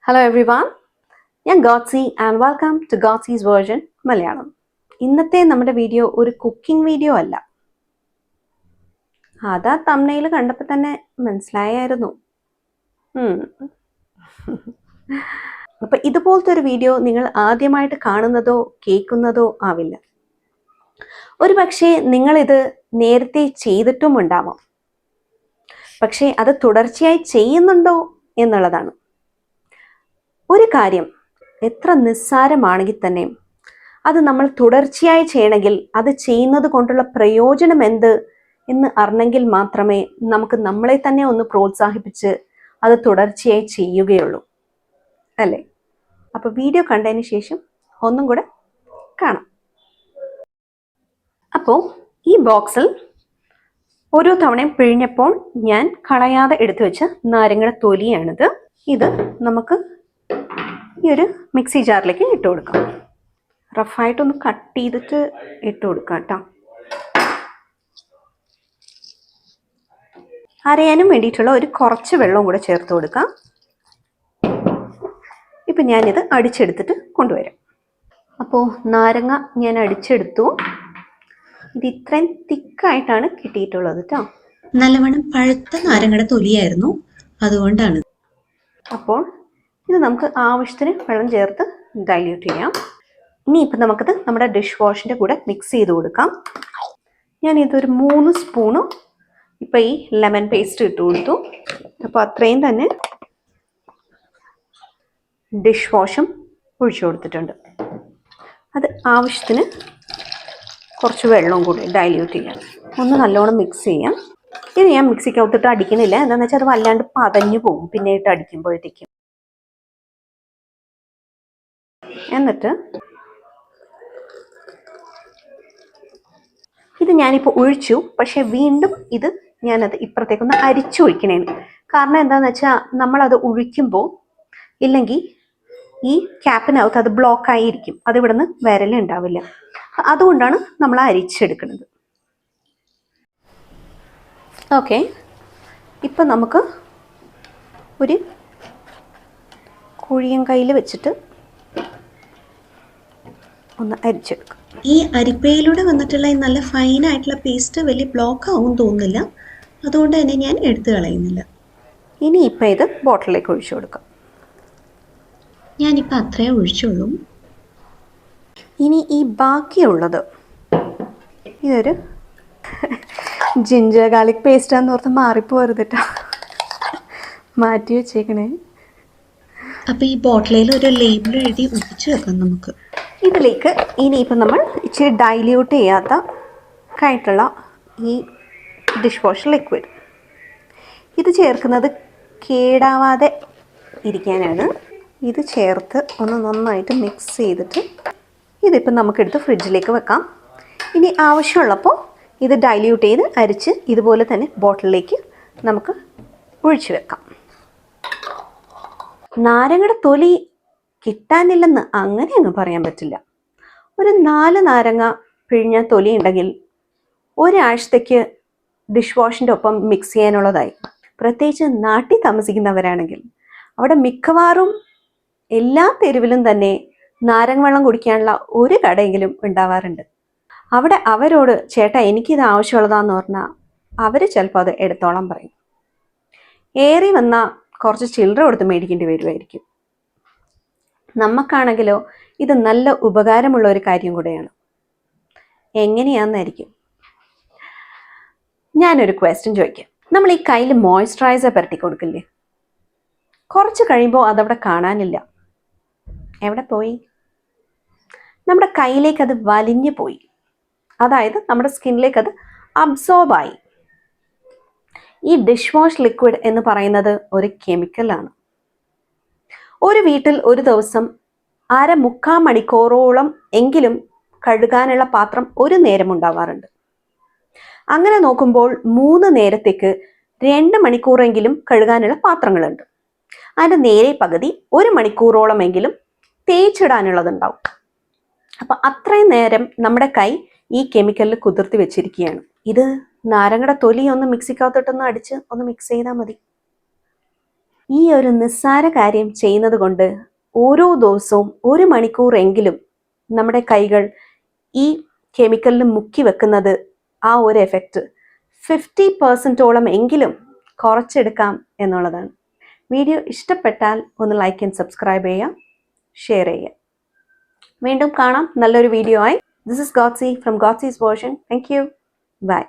Hello everyone, ഞാൻ Godsy and welcome to Godsy's version Malayalam. ഇന്നത്തെ നമ്മുടെ വീഡിയോ ഒരു കുക്കിംഗ് വീഡിയോ അല്ല. അതാ തംബ്നെയിൽ കണ്ടപ്പോൾ തന്നെ മനസ്സിലായായിരുന്നു. അപ്പം ഇതുപോലത്തെ ഒരു വീഡിയോ നിങ്ങൾ ആദ്യമായിട്ട് കാണുന്നതോ കേൾക്കുന്നതോ ആവില്ല. ഒരു പക്ഷേ നിങ്ങളിത് നേരത്തെ ചെയ്തിട്ടും ഉണ്ടാവാം. പക്ഷേ അത് തുടർച്ചയായി ചെയ്യുന്നുണ്ടോ എന്നുള്ളതാണ്. ഒരു കാര്യം എത്ര നിസ്സാരമാണെങ്കിൽ തന്നെ അത് നമ്മൾ തുടർച്ചയായി ചെയ്യണമെങ്കിൽ അത് ചെയ്യുന്നത് കൊണ്ടുള്ള പ്രയോജനം എന്ത് എന്ന് അറിഞ്ഞെങ്കിൽ മാത്രമേ നമുക്ക് നമ്മളെ തന്നെ ഒന്ന് പ്രോത്സാഹിപ്പിച്ച് അത് തുടർച്ചയായി ചെയ്യുകയുള്ളൂ, അല്ലേ? അപ്പോൾ വീഡിയോ കണ്ടതിന് ശേഷം ഒന്നും കൂടെ കാണാം. അപ്പോൾ ഈ ബോക്സിൽ ഓരോ തവണയും പിഴിഞ്ഞപ്പോൾ ഞാൻ കളയാതെ എടുത്തു വെച്ച നാരങ്ങയുടെ തൊലിയാണിത്. ഇത് നമുക്ക് ഈ ഒരു മിക്സി ജാറിലേക്ക് ഇട്ട് കൊടുക്കാം. റഫായിട്ടൊന്ന് കട്ട് ചെയ്തിട്ട് ഇട്ട് കൊടുക്കാം കേട്ടോ. അരയാനും വേണ്ടിയിട്ടുള്ള ഒരു കുറച്ച് വെള്ളവും കൂടെ ചേർത്ത് കൊടുക്കാം. ഇപ്പം ഞാനിത് അടിച്ചെടുത്തിട്ട് കൊണ്ടുവരാം. അപ്പോൾ നാരങ്ങ ഞാൻ അടിച്ചെടുത്തു. ഇത് ഇത്രയും തിക്കായിട്ടാണ് കിട്ടിയിട്ടുള്ളത് കേട്ടോ. നല്ലവണ്ണം പഴുത്ത നാരങ്ങയുടെ തൊലിയായിരുന്നു, അതുകൊണ്ടാണ്. അപ്പോൾ ഇത് നമുക്ക് ആവശ്യത്തിന് വെള്ളം ചേർത്ത് ഡൈല്യൂട്ട് ചെയ്യാം. ഇനി ഇപ്പം നമുക്കത് നമ്മുടെ ഡിഷ് വാഷിൻ്റെ കൂടെ മിക്സ് ചെയ്ത് കൊടുക്കാം. ഞാനിതൊരു 3 സ്പൂണ് ഇപ്പം ഈ ലെമൺ പേസ്റ്റ് ഇട്ട് കൊടുത്തു. അപ്പോൾ അത്രയും തന്നെ ഡിഷ് വാഷും ഒഴിച്ചു കൊടുത്തിട്ടുണ്ട്. അത് ആവശ്യത്തിന് കുറച്ച് വെള്ളവും കൂടി ഡൈല്യൂട്ട് ചെയ്യാം. ഒന്ന് നല്ലോണം മിക്സ് ചെയ്യാം. ഇത് ഞാൻ മിക്സിക്കകത്തിട്ട് അടിക്കുന്നില്ല. എന്താണെന്ന് വെച്ചാൽ അത് വല്ലാണ്ട് പതഞ്ഞു പോകും പിന്നെ ഇട്ട് അടിക്കുമ്പോഴത്തേക്കും. എന്നിട്ട് ഇത് ഞാനിപ്പോൾ ഒഴിച്ചു. പക്ഷെ വീണ്ടും ഇത് ഞാനത് ഇപ്പുറത്തേക്കൊന്ന് അരിച്ചൊഴിക്കണേന്. കാരണം എന്താണെന്ന് വെച്ചാൽ നമ്മളത് ഒഴിക്കുമ്പോൾ ഇല്ലെങ്കിൽ ഈ ക്യാപ്പിനകത്ത് അത് ബ്ലോക്കായിരിക്കും. അത് ഇവിടെ നിന്ന് വരലുണ്ടാവില്ല. അതുകൊണ്ടാണ് നമ്മൾ അരിച്ചെടുക്കുന്നത്. ഓക്കെ, ഇപ്പം നമുക്ക് ഒരു കുഴിയൻ കയ്യിൽ വെച്ചിട്ട് ഒന്ന് അരിച്ചെടുക്കാം. ഈ അരിപ്പയിലൂടെ വന്നിട്ടുള്ള ഈ നല്ല ഫൈനായിട്ടുള്ള പേസ്റ്റ് വലിയ ബ്ലോക്ക് ആവും തോന്നുന്നില്ല, അതുകൊണ്ട് തന്നെ ഞാൻ എടുത്തു കളയുന്നില്ല. ഇനി ഇപ്പം ഇത് ബോട്ടിലേക്ക് ഒഴിച്ചു കൊടുക്കാം. ഞാനിപ്പോൾ അത്രേ ഒഴിച്ചുള്ളൂ. ഇനി ഈ ബാക്കിയുള്ളത് ഇതൊരു ജിഞ്ചർ ഗാർലിക് പേസ്റ്റാന്ന് ഓർത്ത് മാറിപ്പോരുത് കേട്ടോ, മാറ്റി വെച്ചേക്കണേ. അപ്പോൾ ഈ ബോട്ടിലിൽ ഒരു ലേബിൾ എഴുതി ഒട്ടിച്ച് വെക്കാം നമുക്ക്. ഇതിലേക്ക് ഇനിയിപ്പം നമ്മൾ ഇച്ചിരി ഡൈല്യൂട്ട് ചെയ്യാത്ത ആയിട്ടുള്ള ഈ ഡിഷ് വാഷ് ലിക്വിഡ് ഇത് ചേർക്കുന്നത് കേടാവാതെ ഇരിക്കാനാണ്. ഇത് ചേർത്ത് ഒന്ന് നന്നായിട്ട് മിക്സ് ചെയ്തിട്ട് ഇതിപ്പം നമുക്കെടുത്ത് ഫ്രിഡ്ജിലേക്ക് വെക്കാം. ഇനി ആവശ്യമുള്ളപ്പോൾ ഇത് ഡൈല്യൂട്ട് ചെയ്ത് അരിച്ച് ഇതുപോലെ തന്നെ ബോട്ടിലേക്ക് നമുക്ക് ഒഴിച്ചു വെക്കാം. നാരങ്ങയുടെ തൊലി കിട്ടാനില്ലെന്ന് അങ്ങനെ അങ്ങ് പറയാൻ പറ്റില്ല. ഒരു 4 നാരങ്ങ പിഴിഞ്ഞ തൊലി ഉണ്ടെങ്കിൽ ഒരാഴ്ചത്തേക്ക് ഡിഷ് വാഷിൻ്റെ ഒപ്പം മിക്സ് ചെയ്യാനുള്ളതായി. പ്രത്യേകിച്ച് നാട്ടിൽ താമസിക്കുന്നവരാണെങ്കിൽ അവിടെ മിക്കവാറും എല്ലാ തെരുവിലും തന്നെ നാരങ്ങ വെള്ളം കുടിക്കാനുള്ള ഒരു കടയെങ്കിലും ഉണ്ടാവാറുണ്ട്. അവിടെ അവരോട് ചേട്ടാ എനിക്കിത് ആവശ്യമുള്ളതാന്ന് പറഞ്ഞാൽ അവർ ചിലപ്പോൾ അത് എടുത്തോളം പറയും. ഏറി വന്നാൽ കുറച്ച് ചില്ലറ കൊടുത്ത് മേടിക്കേണ്ടി വരുമായിരിക്കും. നമുക്കാണെങ്കിലോ ഇത് നല്ല ഉപകാരമുള്ള ഒരു കാര്യം കൂടെയാണ്. എങ്ങനെയാണെന്നായിരിക്കും. ഞാനൊരു ക്വസ്റ്റ്യൻ ചോദിക്കാം. നമ്മൾ ഈ കയ്യിൽ മോയ്സ്ചറൈസർ പുരട്ടി കൊടുക്കില്ലേ? കുറച്ച് കഴിയുമ്പോൾ അതവിടെ കാണാനില്ല. എവിടെ പോയി? നമ്മുടെ കയ്യിലേക്ക് അത് വലിഞ്ഞു പോയി. അതായത് നമ്മുടെ സ്കിന്നിലേക്ക് അത് അബ്സോർബായി. ഈ ഡിഷ് വാഷ് ലിക്വിഡ് എന്ന് പറയുന്നത് ഒരു കെമിക്കലാണ്. ഒരു വീട്ടിൽ ഒരു ദിവസം 1/4 മണിക്കൂറോളം എങ്കിലും കഴുകാനുള്ള പാത്രം ഒരു നേരം ഉണ്ടാവാറുണ്ട്. അങ്ങനെ നോക്കുമ്പോൾ 3 നേരത്തേക്ക് 2 മണിക്കൂറെങ്കിലും കഴുകാനുള്ള പാത്രങ്ങളുണ്ട്. അതിൻ്റെ നേരെ പകുതി 1 മണിക്കൂറോളമെങ്കിലും തേച്ചിടാനുള്ളതുണ്ടാവും. അപ്പം അത്രയും നേരം നമ്മുടെ കൈ ഈ കെമിക്കലിൽ കുതിർത്തി വെച്ചിരിക്കുകയാണ്. ഇത് നാരങ്ങയുടെ തൊലി ഒന്ന് മിക്സിക്കകത്തോട്ടൊന്ന് അടിച്ച് ഒന്ന് മിക്സ് ചെയ്താൽ മതി. ഈ ഒരു നിസ്സാര കാര്യം ചെയ്യുന്നത് കൊണ്ട് ഓരോ ദിവസവും 1 മണിക്കൂറെങ്കിലും നമ്മുടെ കൈകൾ ഈ കെമിക്കലിൽ മുക്കി വെക്കുന്നത് ആ ഒരു എഫക്റ്റ് 50% എങ്കിലും കുറച്ചെടുക്കാം എന്നുള്ളതാണ്. വീഡിയോ ഇഷ്ടപ്പെട്ടാൽ ഒന്ന് ലൈക്ക് ആൻഡ് സബ്സ്ക്രൈബ് ചെയ്യുക, ഷെയർ ചെയ്യുക. വീണ്ടും കാണാം നല്ലൊരു വീഡിയോ ആയി. This is Godsy from Godsy's version. Thank you. By.